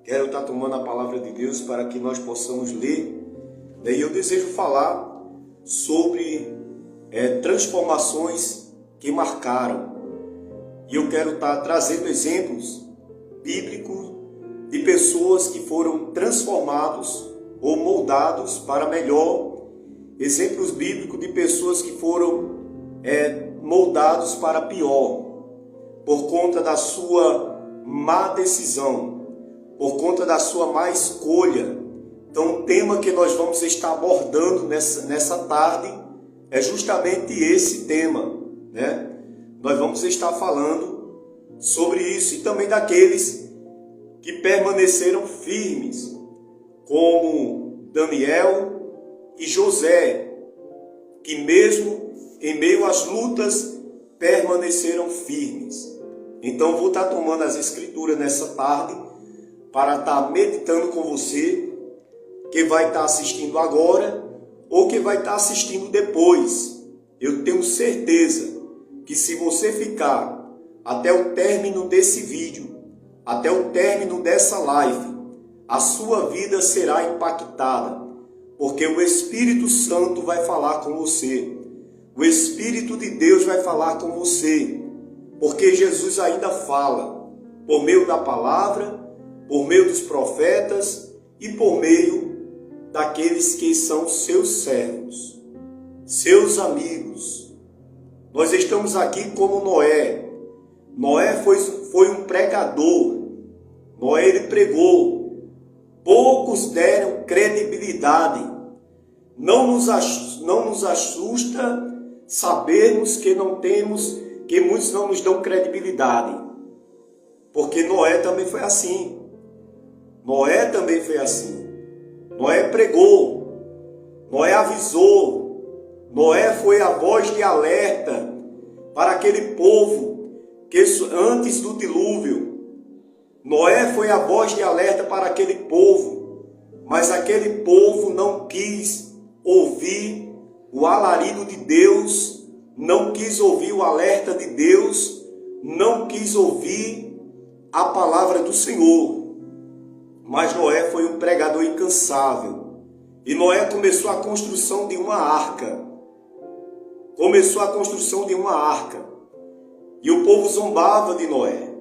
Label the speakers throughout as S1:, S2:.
S1: Quero estar tomando a palavra de Deus para que nós possamos ler. E eu desejo falar sobre transformações que marcaram. E eu quero estar trazendo exemplos bíblicos de pessoas que foram transformados ou moldados para melhor. Exemplos bíblicos de pessoas que foram moldados para pior, por conta da sua má decisão, por conta da sua má escolha. Então, o tema que nós vamos estar abordando nessa tarde é justamente esse tema, né? Nós vamos estar falando sobre isso e também daqueles que permaneceram firmes, como Daniel e José, que mesmo em meio às lutas permaneceram firmes. Então, vou estar tomando as escrituras nessa tarde para estar meditando com você, que vai estar assistindo agora ou que vai estar assistindo depois. Eu tenho certeza que se você ficar até o término desse vídeo, até o término dessa live, a sua vida será impactada, porque o Espírito Santo vai falar com você. O Espírito de Deus vai falar com você, porque Jesus ainda fala por meio da palavra, por meio dos profetas e por meio daqueles que são seus servos, seus amigos. Nós estamos aqui como Noé. Noé foi um pregador. Noé, ele pregou. Poucos deram credibilidade. Não nos assusta sabermos que muitos não nos dão credibilidade. Porque Noé também foi assim. Noé também foi assim. Noé pregou, Noé avisou, Noé foi a voz de alerta para aquele povo que antes do dilúvio. Noé foi a voz de alerta para aquele povo, mas aquele povo não quis ouvir o alarido de Deus, não quis ouvir o alerta de Deus, não quis ouvir a palavra do Senhor. Mas Noé foi um pregador incansável. E Noé começou a construção de uma arca. Começou a construção de uma arca. E o povo zombava de Noé.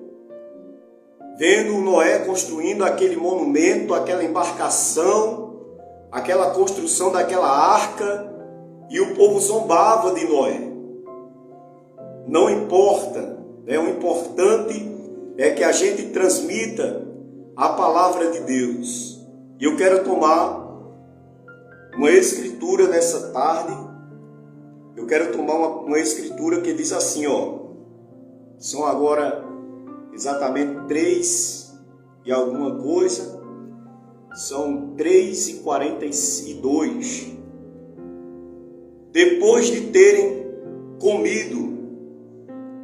S1: Vendo Noé construindo aquele monumento, aquela embarcação, aquela construção daquela arca, e o povo zombava de Noé. Não importa, né? O importante é que a gente transmita a palavra de Deus. E eu quero tomar uma escritura nessa tarde. Eu quero tomar uma escritura que diz assim, ó. São agora exatamente 3 e alguma coisa. São 3h42. Depois de terem comido,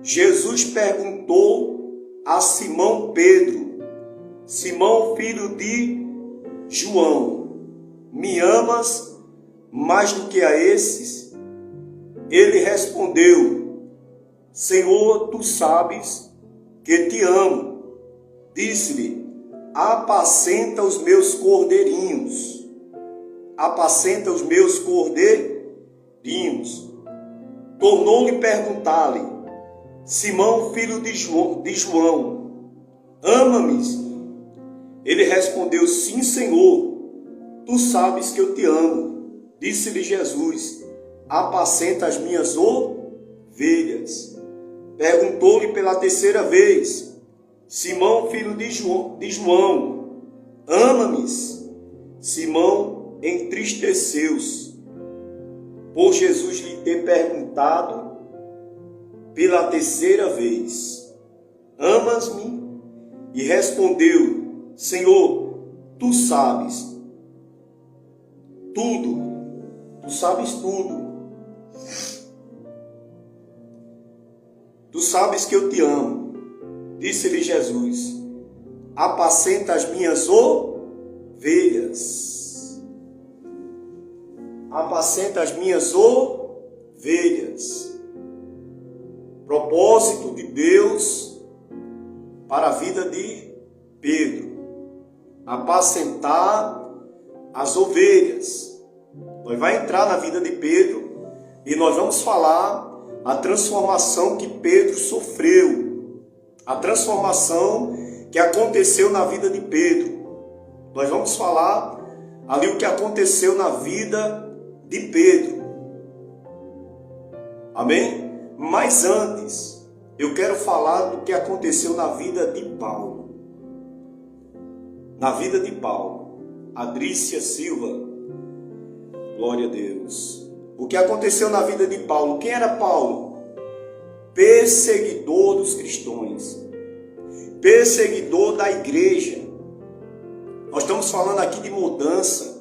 S1: Jesus perguntou a Simão Pedro: Simão, filho de João, me amas mais do que a esses? Ele respondeu: Senhor, tu sabes que te amo. Disse-lhe: apacenta os meus cordeirinhos. Apacenta os meus cordeirinhos. Tornou-lhe perguntar-lhe: Simão, filho de João, ama-me? Ele respondeu: sim, Senhor, tu sabes que eu te amo. Disse-lhe Jesus: apacenta as minhas ovelhas. Perguntou-lhe pela terceira vez: Simão, filho de João, ama-me? Simão entristeceu-se por Jesus lhe ter perguntado pela terceira vez: amas-me? E respondeu: Senhor, tu sabes tudo, tu sabes tudo. Tu sabes que eu te amo. Disse-lhe Jesus: apacenta as minhas ovelhas. Apacenta as minhas ovelhas. Propósito de Deus para a vida de Pedro. apacentar as ovelhas. Nós vamos entrar na vida de Pedro e nós vamos falar a transformação que Pedro sofreu, a transformação que aconteceu na vida de Pedro. Nós vamos falar ali o que aconteceu na vida de Pedro. Amém? Mas antes, eu quero falar do que aconteceu na vida de Paulo. Na vida de Paulo. Adrícia Silva. Glória a Deus. O que aconteceu na vida de Paulo? Quem era Paulo? Perseguidor dos cristãos. Perseguidor da igreja. Nós estamos falando aqui de mudança.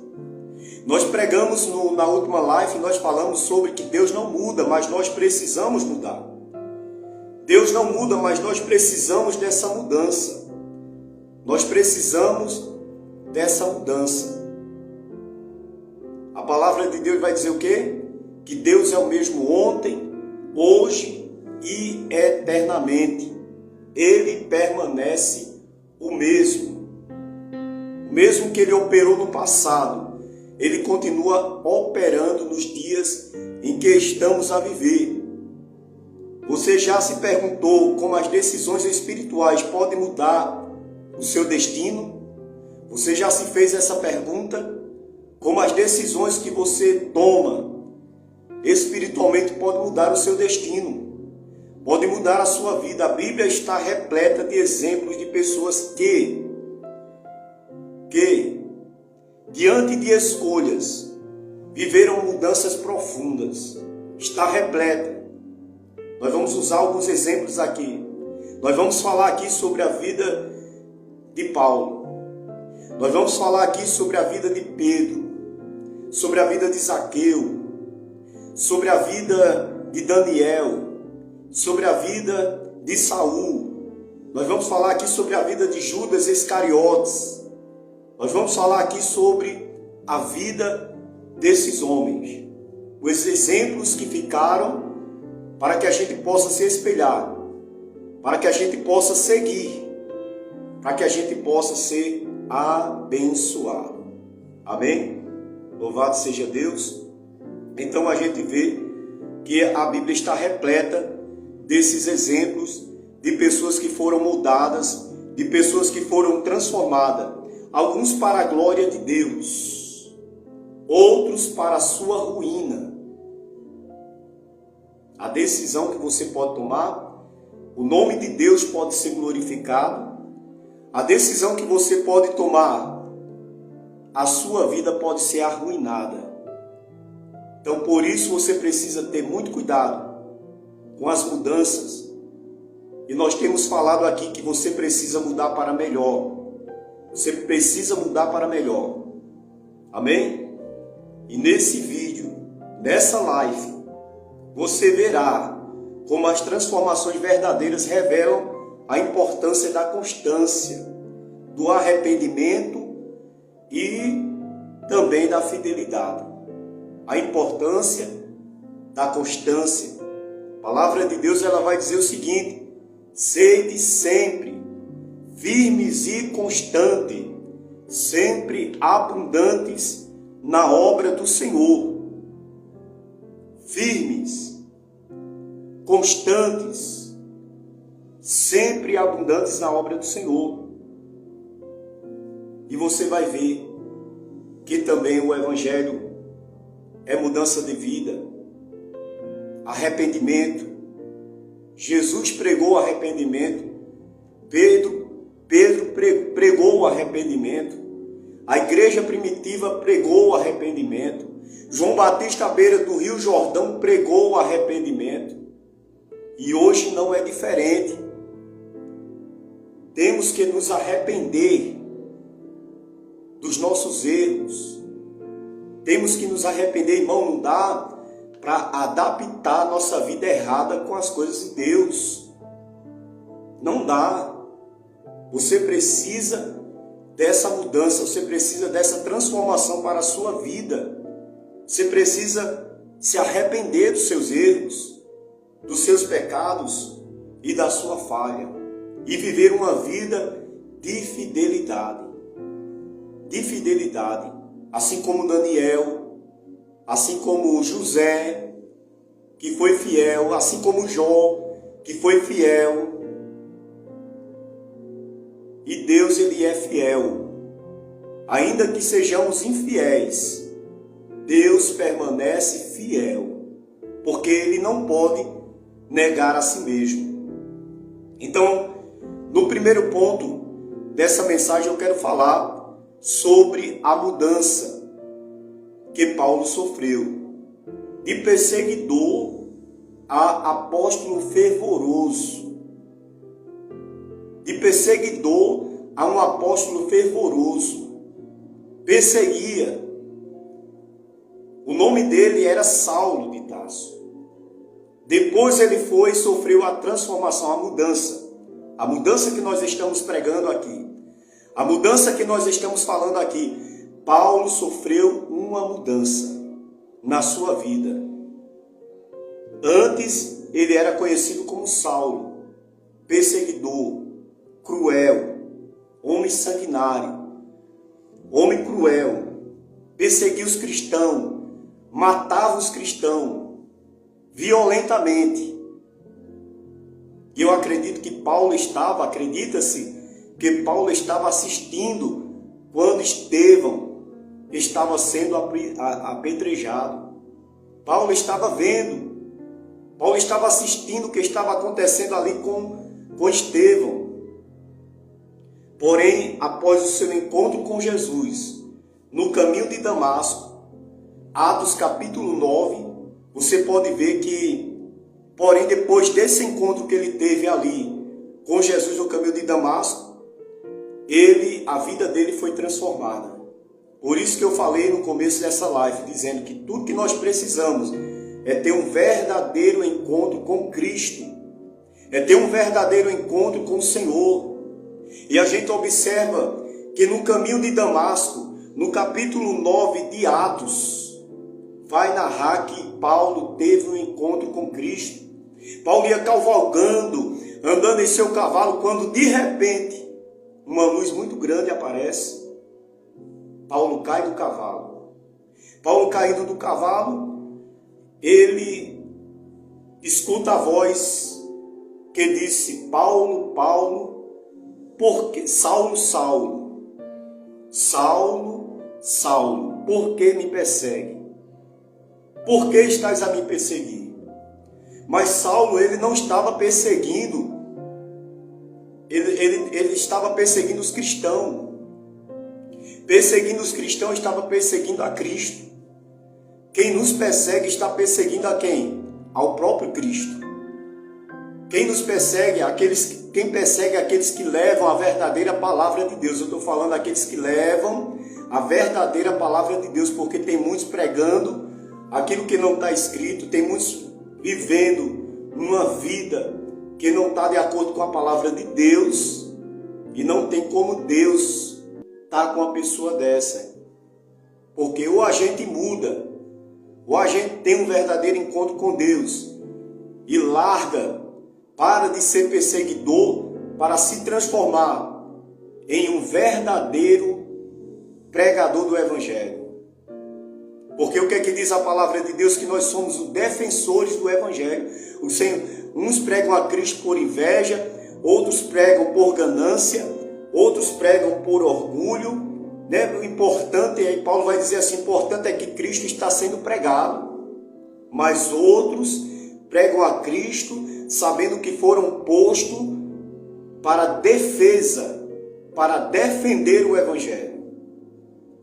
S1: Nós pregamos na última live, nós falamos sobre que Deus não muda, mas nós precisamos mudar. Deus não muda, mas nós precisamos dessa mudança. Nós precisamos dessa mudança. A palavra de Deus vai dizer o quê? Que Deus é o mesmo ontem, hoje e eternamente. Ele permanece o mesmo. O mesmo que ele operou no passado, ele continua operando nos dias em que estamos a viver. Você já se perguntou como as decisões espirituais podem mudar o seu destino? Você já se fez essa pergunta? Como as decisões que você toma espiritualmente podem mudar o seu destino, podem mudar a sua vida. A Bíblia está repleta de exemplos de pessoas que diante de escolhas, viveram mudanças profundas. Está repleta. Nós vamos usar alguns exemplos aqui. Nós vamos falar aqui sobre a vida de Paulo. Nós vamos falar aqui sobre a vida de Pedro, sobre a vida de Zaqueu, sobre a vida de Daniel, sobre a vida de Saul. Nós vamos falar aqui sobre a vida de Judas Iscariotes. Nós vamos falar aqui sobre a vida desses homens, os exemplos que ficaram para que a gente possa se espelhar, para que a gente possa seguir, para que a gente possa ser abençoado. Amém? Louvado seja Deus. Então a gente vê que a Bíblia está repleta desses exemplos de pessoas que foram mudadas, de pessoas que foram transformadas. Alguns para a glória de Deus, outros para a sua ruína. A decisão que você pode tomar, o nome de Deus pode ser glorificado. A decisão que você pode tomar, a sua vida pode ser arruinada. Então, por isso, você precisa ter muito cuidado com as mudanças. E nós temos falado aqui que você precisa mudar para melhor. Você precisa mudar para melhor. Amém? E nesse vídeo, nessa live, você verá como as transformações verdadeiras revelam a importância da constância, do arrependimento e também da fidelidade. A importância da constância. A palavra de Deus ela vai dizer o seguinte: sede sempre firmes e constantes, sempre abundantes na obra do Senhor. Firmes, constantes, sempre abundantes na obra do Senhor. E você vai ver que também o Evangelho é mudança de vida, arrependimento. Jesus pregou arrependimento. Pedro pregou o arrependimento. A igreja primitiva pregou o arrependimento. João Batista à beira do Rio Jordão pregou o arrependimento. E hoje não é diferente. Temos que nos arrepender dos nossos erros. Temos que nos arrepender, irmão. Não dá para adaptar a nossa vida errada com as coisas de Deus. Não dá. Você precisa dessa mudança, você precisa dessa transformação para a sua vida. Você precisa se arrepender dos seus erros, dos seus pecados e da sua falha. E viver uma vida de fidelidade. de fidelidade, assim como Daniel, assim como José, que foi fiel, assim como Jó, que foi fiel. E Deus, ele é fiel. Ainda que sejamos infiéis, Deus permanece fiel, porque ele não pode negar a si mesmo. Então, no primeiro ponto dessa mensagem eu quero falar sobre a mudança que Paulo sofreu, de perseguidor a apóstolo fervoroso. De perseguidor a um apóstolo fervoroso. Perseguia. O nome dele era Saulo de Tarso. Depois ele foi e sofreu a transformação, a mudança. A mudança que nós estamos pregando aqui. A mudança que nós estamos falando aqui. Paulo sofreu uma mudança na sua vida. Antes ele era conhecido como Saulo, perseguidor, cruel, homem sanguinário, homem cruel, perseguia os cristãos, matava os cristãos violentamente. E eu acredito que Paulo estava, acredita-se, que Paulo estava assistindo quando Estevão estava sendo apedrejado. Paulo estava vendo, Paulo estava assistindo o que estava acontecendo ali com Estevão. Porém, após o seu encontro com Jesus, no caminho de Damasco, Atos capítulo 9, você pode ver que, porém, depois desse encontro que ele teve ali com Jesus no caminho de Damasco, a vida dele foi transformada. Por isso que eu falei no começo dessa live, dizendo que tudo que nós precisamos é ter um verdadeiro encontro com Cristo, é ter um verdadeiro encontro com o Senhor. E a gente observa que no caminho de Damasco, no capítulo 9 de Atos, vai narrar que Paulo teve um encontro com Cristo. Paulo ia cavalgando, andando em seu cavalo, quando de repente uma luz muito grande aparece. Paulo cai do cavalo. Paulo caindo do cavalo, ele escuta a voz que disse: Paulo, Paulo, porque Saulo, Saulo, Saulo, Saulo, por que me persegue? Por que estás a me perseguir? Mas Saulo, ele não estava perseguindo, ele estava perseguindo os cristãos. Perseguindo os cristãos, estava perseguindo a Cristo. Quem nos persegue está perseguindo a quem? Ao próprio Cristo. Quem nos persegue, quem persegue aqueles que levam a verdadeira palavra de Deus. Eu estou falando aqueles que levam a verdadeira palavra de Deus, porque tem muitos pregando aquilo que não está escrito, tem muitos vivendo uma vida que não está de acordo com a palavra de Deus, e não tem como Deus estar com uma pessoa dessa, porque ou a gente muda, ou a gente tem um verdadeiro encontro com Deus e larga, para de ser perseguidor, para se transformar em um verdadeiro pregador do Evangelho. Porque o que é que diz a palavra de Deus? Que nós somos os defensores do Evangelho. Uns pregam a Cristo por inveja, outros pregam por ganância, outros pregam por orgulho, né? O importante, aí Paulo vai dizer assim, o importante é que Cristo está sendo pregado. Mas outros pregam a Cristo sabendo que foram postos para defesa, para defender o Evangelho.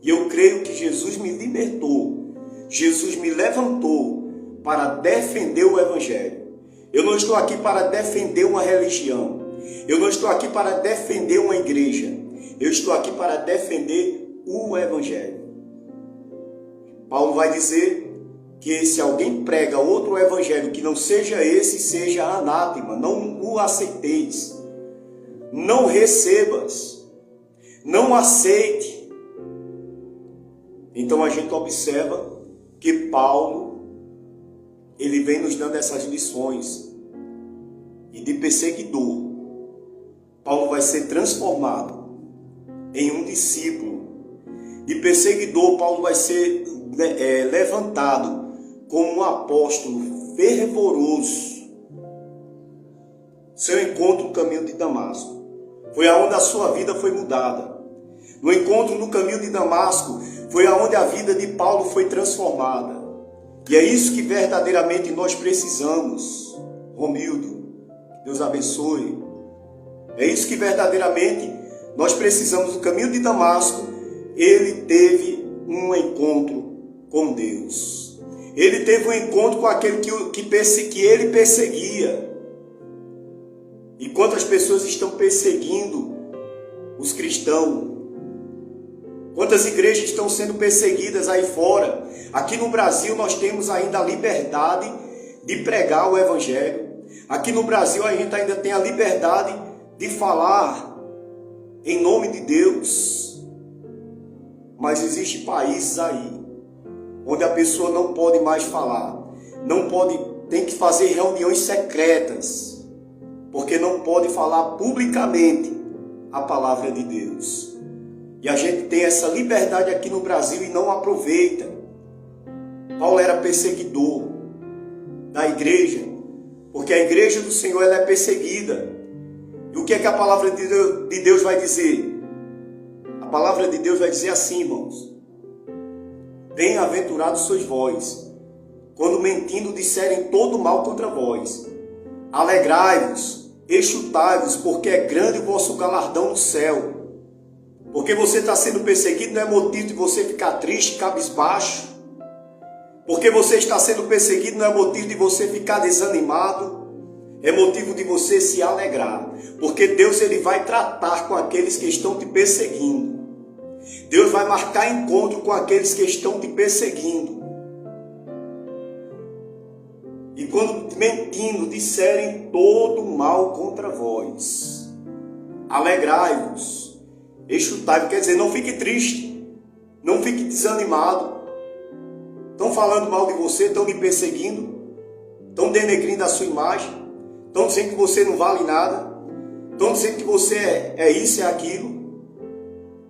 S1: E eu creio que Jesus me libertou, Jesus me levantou para defender o Evangelho. Eu não estou aqui para defender uma religião, eu não estou aqui para defender uma igreja, eu estou aqui para defender o Evangelho. Paulo vai dizer que se alguém prega outro evangelho que não seja esse, seja anátema, não o aceiteis, não recebas, não aceite. Então a gente observa que Paulo, ele vem nos dando essas lições, e de perseguidor, Paulo vai ser transformado em um discípulo, de perseguidor, Paulo vai ser levantado como um apóstolo fervoroso. Seu encontro no caminho de Damasco foi aonde a sua vida foi mudada. No encontro no caminho de Damasco foi aonde a vida de Paulo foi transformada. E é isso que verdadeiramente nós precisamos. Romildo, Deus abençoe. É isso que verdadeiramente nós precisamos. No caminho de Damasco, ele teve um encontro com Deus. Ele teve um encontro com aquele que ele perseguia. E quantas pessoas estão perseguindo os cristãos? Quantas igrejas estão sendo perseguidas aí fora? Aqui no Brasil nós temos ainda a liberdade de pregar o Evangelho. Aqui no Brasil a gente ainda tem a liberdade de falar em nome de Deus. Mas existem países aí onde a pessoa não pode mais falar. Não pode, tem que fazer reuniões secretas, porque não pode falar publicamente a palavra de Deus. E a gente tem essa liberdade aqui no Brasil e não aproveita. Paulo era perseguidor da igreja, porque a igreja do Senhor ela é perseguida. E o que é que a palavra de Deus vai dizer? A palavra de Deus vai dizer assim, irmãos: bem-aventurados sois vós, quando mentindo disserem todo mal contra vós. Alegrai-vos, exultai-vos, porque é grande o vosso galardão no céu. Porque você está sendo perseguido não é motivo de você ficar triste, cabisbaixo. Porque você está sendo perseguido não é motivo de você ficar desanimado. É motivo de você se alegrar. Porque Deus ele vai tratar com aqueles que estão te perseguindo. Deus vai marcar encontro com aqueles que estão te perseguindo. E quando mentindo disserem todo mal contra vós, alegrai-vos. Exultai, quer dizer, não fique triste, não fique desanimado. Estão falando mal de você, estão lhe perseguindo, estão denegrindo a sua imagem, estão dizendo que você não vale nada, estão dizendo que você é isso, é aquilo.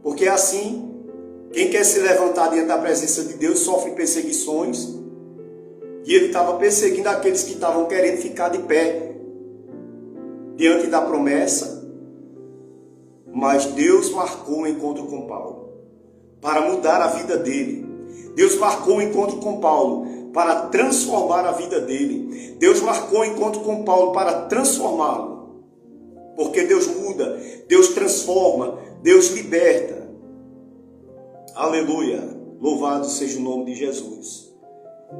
S1: Porque é assim, quem quer se levantar diante da presença de Deus sofre perseguições. E ele estava perseguindo aqueles que estavam querendo ficar de pé diante da promessa. Mas Deus marcou um encontro com Paulo para mudar a vida dele. Deus marcou um encontro com Paulo para transformar a vida dele. Deus marcou um encontro com Paulo para transformá-lo. Porque Deus muda, Deus transforma, Deus liberta. Aleluia! Louvado seja o nome de Jesus.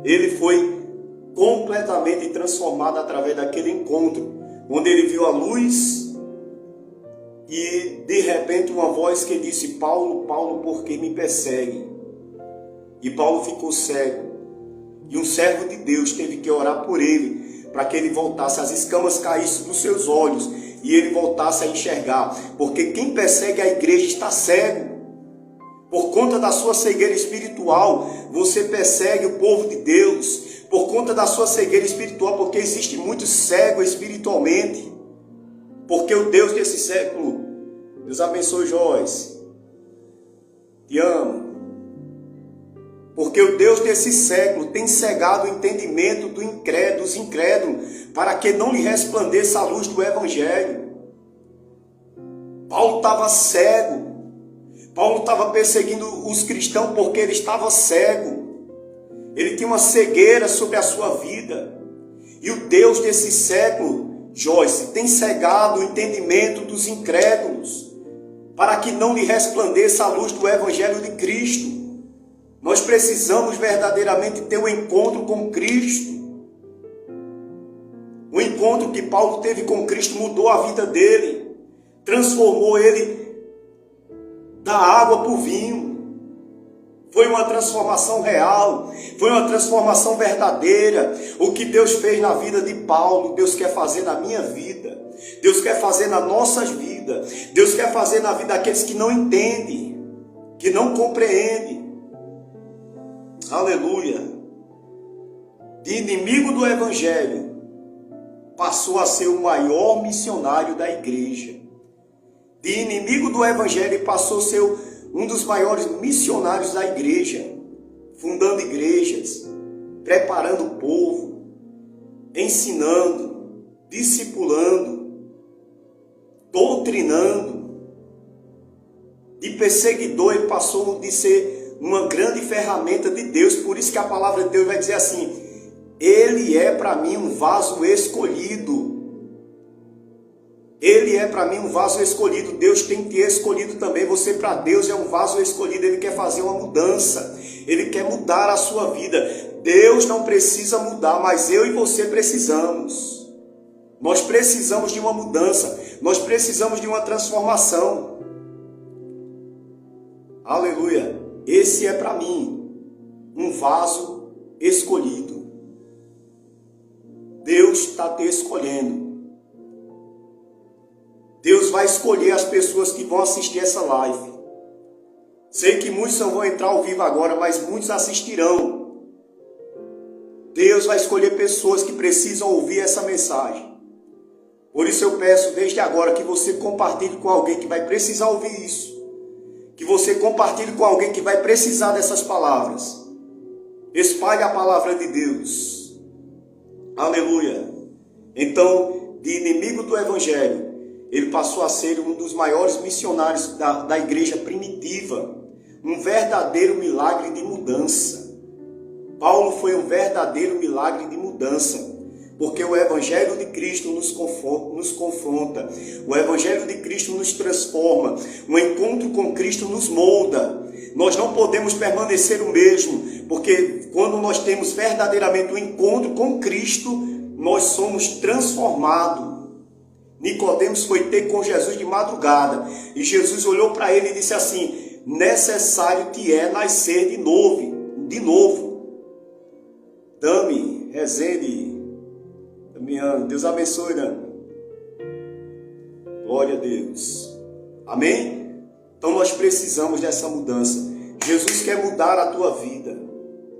S1: Ele foi completamente transformado através daquele encontro, onde ele viu a luz. E de repente uma voz que disse: Paulo, Paulo, por que me persegue? E Paulo ficou cego. E um servo de Deus teve que orar por ele, para que ele voltasse, as escamas caíssem dos seus olhos e ele voltasse a enxergar. Porque quem persegue a igreja está cego. Por conta da sua cegueira espiritual, você persegue o povo de Deus. Por conta da sua cegueira espiritual, porque existe muito cego espiritualmente. Porque o Deus desse século, Deus abençoe Joyce, te amo. Porque o Deus desse século tem cegado o entendimento dos incrédulos, para que não lhe resplandeça a luz do Evangelho. Paulo estava cego. Paulo estava perseguindo os cristãos porque ele estava cego. Ele tinha uma cegueira sobre a sua vida. E o Deus desse século, Joyce, tem cegado o entendimento dos incrédulos, para que não lhe resplandeça a luz do Evangelho de Cristo. Nós precisamos verdadeiramente ter um encontro com Cristo. O encontro que Paulo teve com Cristo mudou a vida dele, transformou ele da água para o vinho. Foi uma transformação real, foi uma transformação verdadeira. O que Deus fez na vida de Paulo, Deus quer fazer na minha vida. Deus quer fazer nas nossas vidas. Deus quer fazer na vida daqueles que não entendem, que não compreendem. Aleluia. De inimigo do Evangelho, passou a ser o maior missionário da igreja. De inimigo do Evangelho, passou a ser um dos maiores missionários da igreja, fundando igrejas, preparando o povo, ensinando, discipulando, doutrinando. De perseguidor, ele passou de ser uma grande ferramenta de Deus. Por isso que a palavra de Deus vai dizer assim: ele é para mim um vaso escolhido. Ele é para mim um vaso escolhido. Deus tem que ter escolhido também. Você para Deus é um vaso escolhido. Ele quer fazer uma mudança. Ele quer mudar a sua vida. Deus não precisa mudar, mas eu e você precisamos. Nós precisamos de uma mudança. Nós precisamos de uma transformação. Aleluia. Esse é para mim um vaso escolhido. Deus está te escolhendo. Deus vai escolher as pessoas que vão assistir essa live. Sei que muitos não vão entrar ao vivo agora, mas muitos assistirão. Deus vai escolher pessoas que precisam ouvir essa mensagem. Por isso eu peço desde agora que você compartilhe com alguém que vai precisar ouvir isso. Que você compartilhe com alguém que vai precisar dessas palavras. Espalhe a palavra de Deus. Aleluia. Então, de inimigo do evangelho, ele passou a ser um dos maiores missionários da igreja primitiva. Um verdadeiro milagre de mudança. Paulo foi um verdadeiro milagre de mudança. Porque o Evangelho de Cristo nos confronta. O Evangelho de Cristo nos transforma. O encontro com Cristo nos molda. Nós não podemos permanecer o mesmo. Porque quando nós temos verdadeiramente o encontro com Cristo, nós somos transformados. Nicodemos foi ter com Jesus de madrugada. E Jesus olhou para ele e disse assim: necessário te é nascer de novo. Dami, Rezende, Deus abençoe, né? Glória a Deus. Amém? Então nós precisamos dessa mudança. Jesus quer mudar a tua vida.